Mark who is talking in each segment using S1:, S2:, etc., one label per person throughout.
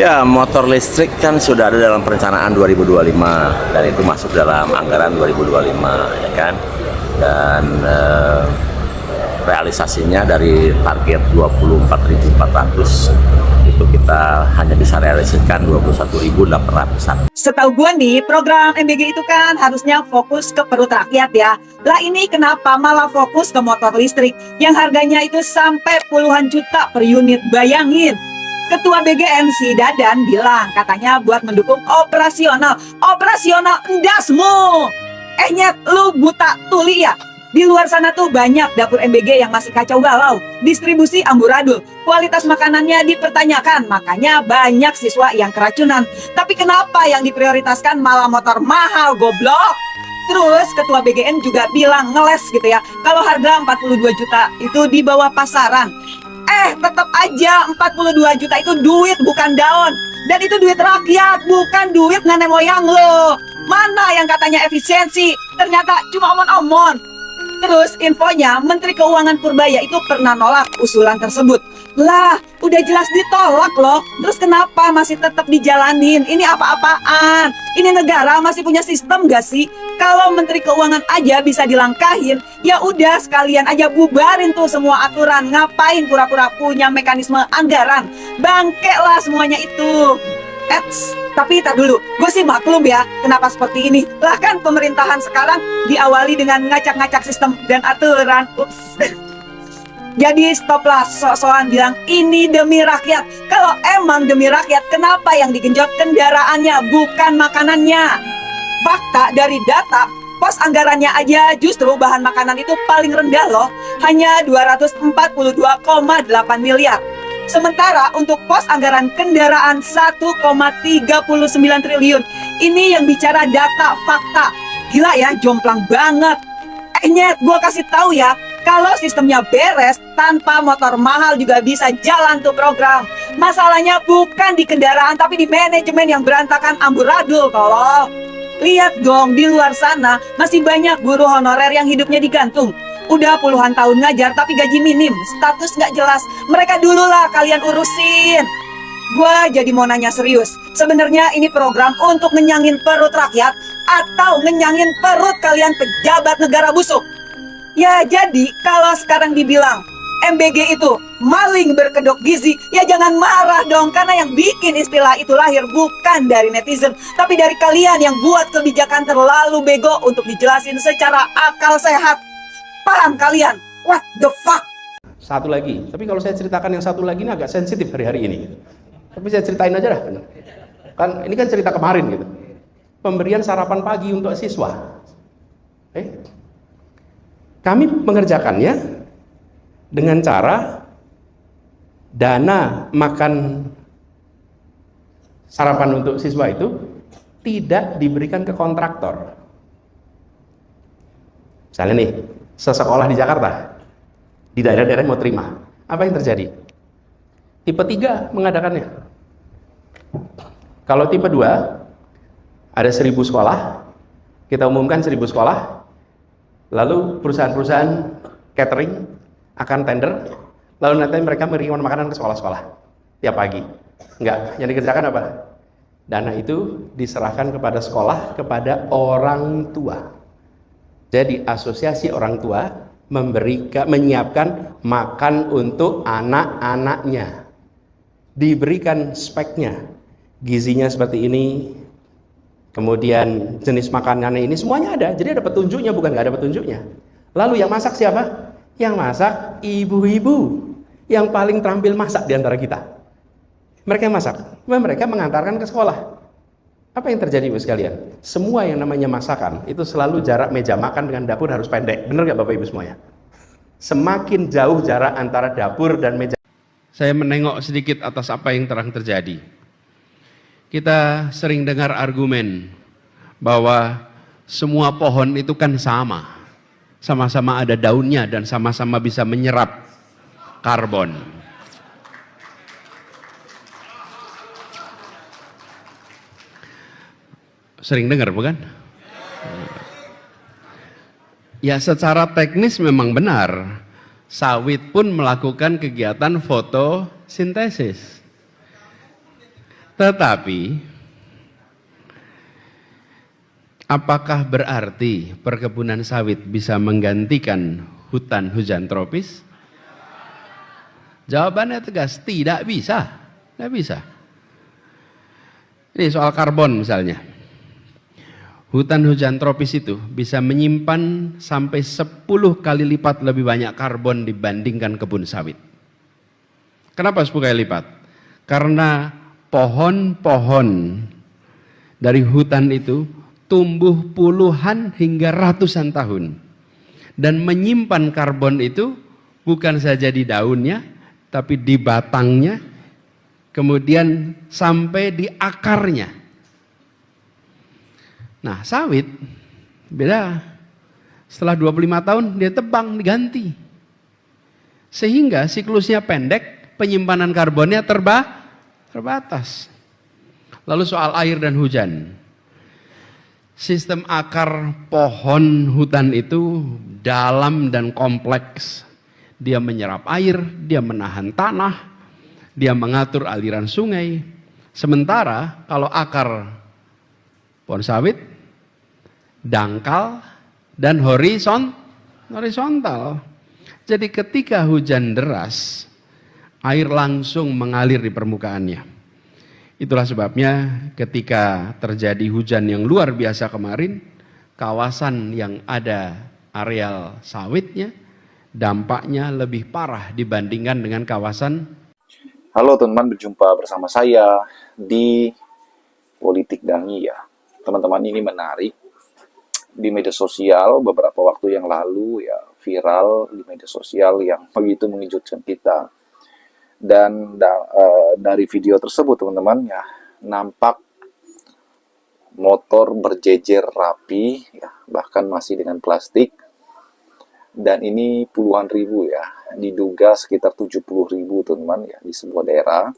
S1: Ya, motor listrik kan sudah ada dalam perencanaan 2025 dan itu masuk dalam anggaran 2025 ya kan. Dan realisasinya dari target 24.400 itu kita hanya bisa realisasikan 21.800-an.
S2: Setahu gue nih, program MBG itu kan harusnya fokus ke perut rakyat ya. Lah ini kenapa malah fokus ke motor listrik yang harganya itu sampai puluhan juta per unit, bayangin. Ketua BGN si Dadan bilang katanya buat mendukung operasional endasmu. Nyet, lu buta tuli ya? Di luar sana tuh banyak dapur MBG yang masih kacau balau, distribusi amburadul, kualitas makanannya dipertanyakan, makanya banyak siswa yang keracunan. Tapi kenapa yang diprioritaskan malah motor mahal, goblok? Terus ketua BGN juga bilang ngeles gitu ya, kalau harga 42 juta itu di bawah pasaran. Tetap aja 42 juta itu duit bukan daun. Dan itu duit rakyat, bukan duit nenek moyang lo. Mana yang katanya efisiensi, ternyata cuma omon-omon. Terus infonya Menteri Keuangan Purbaya itu pernah nolak usulan tersebut. Lah, udah jelas ditolak loh. Terus kenapa masih tetap dijalanin? Ini apa-apaan? Ini negara masih punya sistem gak sih? Kalau Menteri Keuangan aja bisa dilangkahin, ya udah sekalian aja bubarin tuh semua aturan. Ngapain pura-pura punya mekanisme anggaran? Bangke lah semuanya itu. Tapi tar dulu, gue sih maklum ya kenapa seperti ini. Lah kan pemerintahan sekarang diawali dengan ngacak-ngacak sistem dan aturan. Ups. Jadi stoplah sok-sokan bilang ini demi rakyat. Kalau emang demi rakyat, kenapa yang digenjot kendaraannya bukan makanannya? Fakta dari data, pos anggarannya aja justru bahan makanan itu paling rendah loh. Hanya 242,8 miliar. Sementara untuk pos anggaran kendaraan 1,39 triliun. Ini yang bicara data fakta. Gila ya, jomplang banget. Nyet, gue kasih tahu ya, kalau sistemnya beres, tanpa motor mahal juga bisa jalan tuh program. Masalahnya bukan di kendaraan, tapi di manajemen yang berantakan amburadul, tolong. Lihat dong, di luar sana masih banyak guru honorer yang hidupnya digantung. Udah puluhan tahun ngajar tapi gaji minim, status nggak jelas. Mereka dulu lah kalian urusin. Gua jadi mau nanya serius, sebenarnya ini program untuk ngenyangin perut rakyat atau ngenyangin perut kalian pejabat negara busuk? Ya jadi kalau sekarang dibilang MBG itu maling berkedok gizi, ya jangan marah dong, karena yang bikin istilah itu lahir bukan dari netizen, tapi dari kalian yang buat kebijakan terlalu bego untuk dijelasin secara akal sehat. Paham kalian? What the fuck?
S3: Satu lagi, tapi kalau saya ceritakan yang satu lagi ini agak sensitif hari-hari ini. Tapi saya ceritain aja dah. Kan ini kan cerita kemarin gitu. Pemberian sarapan pagi untuk siswa. Kami mengerjakannya dengan cara dana makan sarapan untuk siswa itu tidak diberikan ke kontraktor. Misalnya nih, sesekolah di Jakarta, di daerah-daerah mau terima, apa yang terjadi? Tipe 3 mengadakannya. Kalau tipe 2, ada 1000 sekolah, kita umumkan 1000 sekolah, lalu perusahaan-perusahaan catering akan tender, lalu nanti mereka memberikan makanan ke sekolah-sekolah tiap pagi. Enggak, yang dikerjakan apa? Dana itu diserahkan kepada sekolah, kepada orang tua. Jadi asosiasi orang tua menyiapkan makan untuk anak-anaknya. Diberikan speknya, gizinya seperti ini, kemudian jenis makanannya ini, semuanya ada. Jadi ada petunjuknya, bukan nggak ada petunjuknya. Lalu yang masak siapa? Yang masak ibu-ibu yang paling terampil masak di antara kita. Mereka yang masak, mereka mengantarkan ke sekolah. Apa yang terjadi Ibu sekalian? Semua yang namanya masakan itu selalu jarak meja makan dengan dapur harus pendek. Benar nggak Bapak Ibu semuanya? Semakin jauh jarak antara dapur dan meja. Saya menengok sedikit atas apa yang terang terjadi. Kita sering dengar argumen bahwa semua pohon itu kan sama. Sama-sama ada daunnya dan sama-sama bisa menyerap karbon. Sering dengar bukan? Ya secara teknis memang benar. Sawit pun melakukan kegiatan fotosintesis. Tetapi, apakah berarti perkebunan sawit bisa menggantikan hutan hujan tropis? Jawabannya tegas, tidak bisa. Tidak bisa. Ini soal karbon misalnya. Hutan hujan tropis itu bisa menyimpan sampai 10 kali lipat lebih banyak karbon dibandingkan kebun sawit. Kenapa 10 kali lipat? Karena pohon-pohon dari hutan itu tumbuh puluhan hingga ratusan tahun. Dan menyimpan karbon itu bukan saja di daunnya, tapi di batangnya, kemudian sampai di akarnya. Nah, sawit beda. Setelah 25 tahun dia tebang, diganti. Sehingga siklusnya pendek, penyimpanan karbonnya terbatas. Lalu soal air dan hujan. Sistem akar pohon hutan itu dalam dan kompleks. Dia menyerap air, dia menahan tanah, dia mengatur aliran sungai. Sementara kalau akar pohon sawit dangkal dan horizontal. Jadi ketika hujan deras, air langsung mengalir di permukaannya. Itulah sebabnya ketika terjadi hujan yang luar biasa kemarin, kawasan yang ada areal sawitnya, dampaknya lebih parah dibandingkan dengan kawasan.
S4: Halo teman-teman, berjumpa bersama saya di Politik dan Iya. Teman-teman, ini menarik. Di media sosial beberapa waktu yang lalu ya viral di media sosial yang begitu mengejutkan kita. Dan dari video tersebut teman-teman ya nampak motor berjejer rapi ya, bahkan masih dengan plastik. Dan ini puluhan ribu ya, diduga sekitar 70.000 teman-teman ya di sebuah daerah.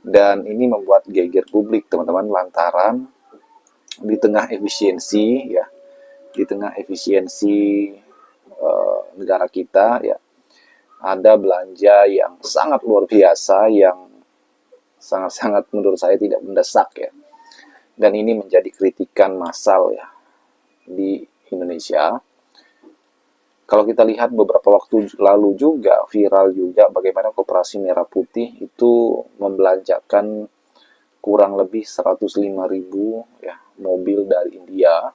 S4: Dan ini membuat geger publik teman-teman lantaran di tengah efisiensi ya, di tengah efisiensi negara kita ya, ada belanja yang sangat luar biasa yang sangat-sangat menurut saya tidak mendesak ya. Dan ini menjadi kritikan massal ya di Indonesia. Kalau kita lihat beberapa waktu lalu juga viral juga bagaimana Koperasi Merah Putih itu membelanjakan kurang lebih 105.000 ya mobil dari India,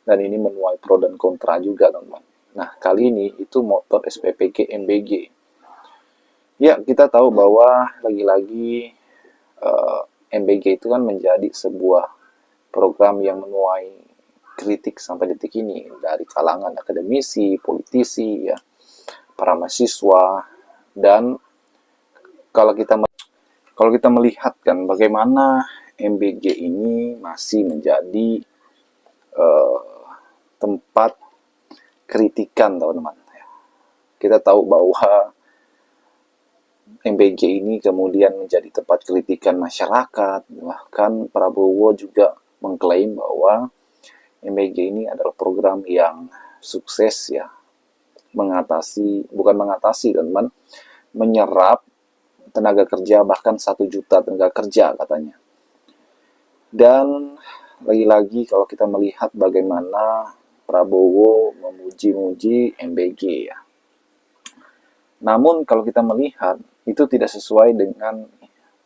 S4: dan ini menuai pro dan kontra juga teman-teman. Nah kali ini itu motor SPPG MBG. Ya kita tahu bahwa lagi-lagi MBG itu kan menjadi sebuah program yang menuai kritik sampai detik ini dari kalangan akademisi, politisi, ya, para mahasiswa. Dan kalau kita melihat kan bagaimana MBG ini masih menjadi tempat kritikan teman-teman. Kita tahu bahwa MBG ini kemudian menjadi tempat kritikan masyarakat. Bahkan Prabowo juga mengklaim bahwa MBG ini adalah program yang sukses ya, bukan mengatasi teman-teman, menyerap tenaga kerja bahkan 1 juta tenaga kerja katanya. Dan lagi-lagi kalau kita melihat bagaimana Prabowo memuji-muji MBG ya. Namun kalau kita melihat itu tidak sesuai dengan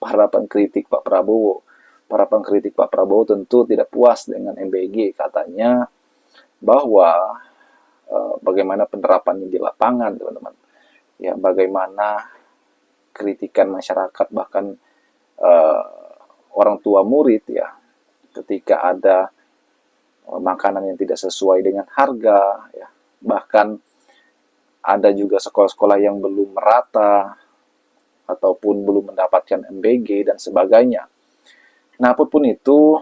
S4: harapan kritik Pak Prabowo. Para pengkritik Pak Prabowo tentu tidak puas dengan MBG, katanya bahwa bagaimana penerapannya di lapangan, teman-teman. Ya, bagaimana kritikan masyarakat bahkan orang tua murid ya, ketika ada makanan yang tidak sesuai dengan harga, ya, bahkan ada juga sekolah-sekolah yang belum merata ataupun belum mendapatkan MBG dan sebagainya. Nah, apapun itu,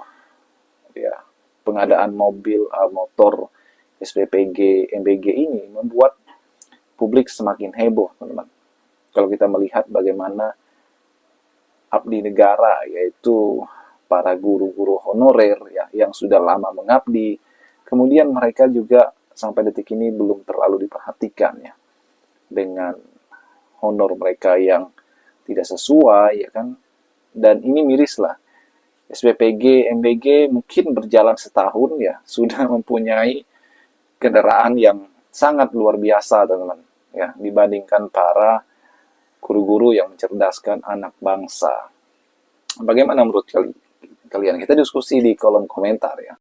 S4: ya, pengadaan motor SPPG MBG ini membuat publik semakin heboh, teman-teman. Kalau kita melihat bagaimana abdi negara, yaitu para guru-guru honorer ya, yang sudah lama mengabdi, kemudian mereka juga sampai detik ini belum terlalu diperhatikan ya, dengan honor mereka yang tidak sesuai ya kan. Dan ini miris lah SBPG, MBG mungkin berjalan setahun ya, sudah mempunyai kendaraan yang sangat luar biasa, teman-teman. Ya, dibandingkan para guru-guru yang mencerdaskan anak bangsa. Bagaimana menurut kalian? Kita diskusi di kolom komentar ya.